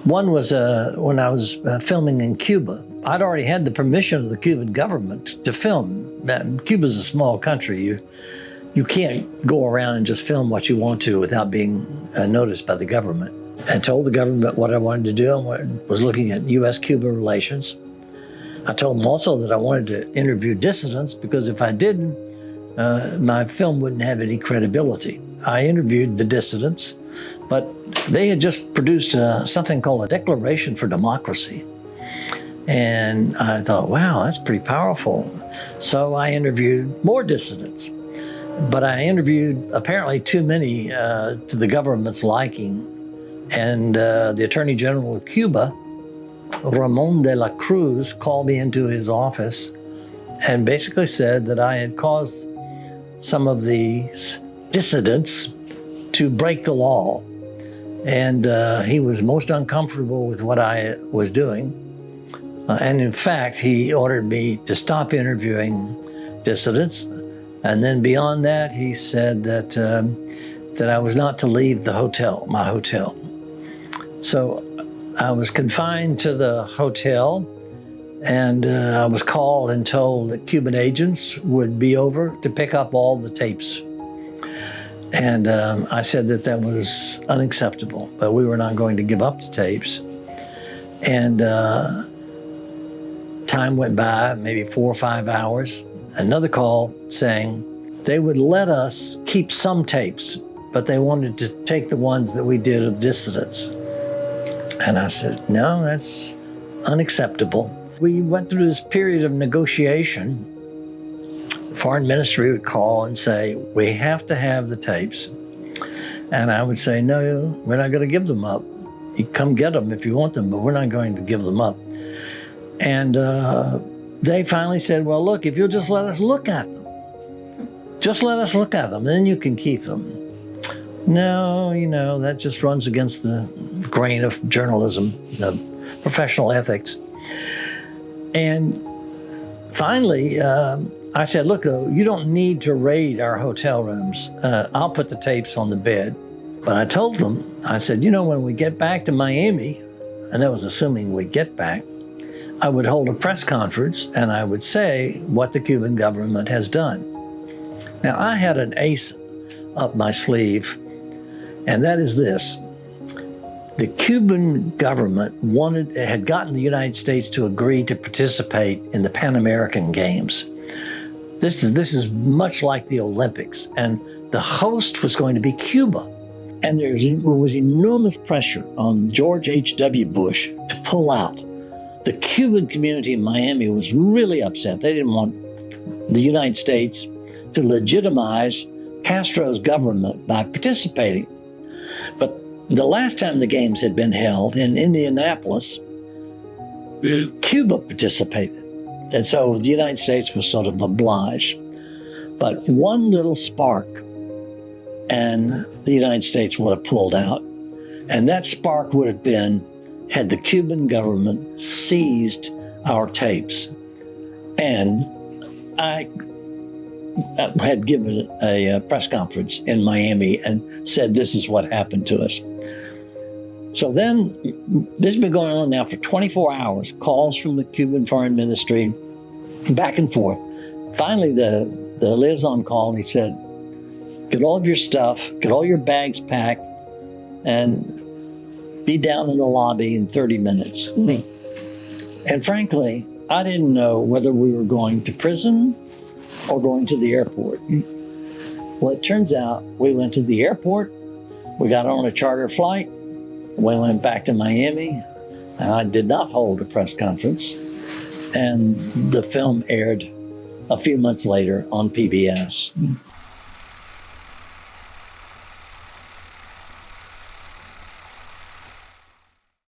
One was when I was filming in Cuba. I'd already had the permission of the Cuban government to film. Cuba's a small country. You can't go around and just film what you want to without being noticed by the government. I told the government what I wanted to do. I was looking at U.S.-Cuba relations. I told them also that I wanted to interview dissidents because if I didn't, my film wouldn't have any credibility. I interviewed the dissidents, but they had just produced something called a Declaration for Democracy. And I thought, wow, that's pretty powerful. So I interviewed more dissidents. But I interviewed apparently too many to the government's liking. And the Attorney General of Cuba, Ramon de la Cruz, called me into his office and basically said that I had caused some of these dissidents to break the law. And he was most uncomfortable with what I was doing. And in fact, he ordered me to stop interviewing dissidents. And then beyond that, he said that I was not to leave the hotel, my hotel. So I was confined to the hotel, and I was called and told that Cuban agents would be over to pick up all the tapes. And I said that was unacceptable, but we were not going to give up the tapes. And time went by, maybe 4 or 5 hours. Another call saying they would let us keep some tapes, but they wanted to take the ones that we did of dissidents. And I said, no, that's unacceptable. We went through this period of negotiation. The Foreign Ministry would call and say, we have to have the tapes. And I would say, no, we're not going to give them up. You come get them if you want them, but we're not going to give them up. And they finally said, well, look, if you'll just let us look at them, just let us look at them, then you can keep them. No, that just runs against the grain of journalism, the professional ethics. And finally, I said, look, you don't need to raid our hotel rooms. I'll put the tapes on the bed. But I told them, I said, when we get back to Miami, and that was assuming we'd get back, I would hold a press conference and I would say what the Cuban government has done. Now, I had an ace up my sleeve, and that is this. The Cuban government had gotten the United States to agree to participate in the Pan American Games. This is much like the Olympics, and the host was going to be Cuba. And there was enormous pressure on George H.W. Bush to pull out. The Cuban community in Miami was really upset. They didn't want the United States to legitimize Castro's government by participating. But the last time the games had been held in Indianapolis, Cuba participated. And so the United States was sort of obliged. But one little spark, and the United States would have pulled out. And that spark would have been had the Cuban government seized our tapes. And I had given a press conference in Miami and said, this is what happened to us. So then, this has been going on now for 24 hours, calls from the Cuban Foreign Ministry, back and forth. Finally, the liaison called and he said, get all of your stuff, get all your bags packed, and be down in the lobby in 30 minutes. And frankly, I didn't know whether we were going to prison or going to the airport. Well, it turns out we went to the airport, we got on a charter flight, we went back to Miami, and I did not hold a press conference, and the film aired a few months later on PBS.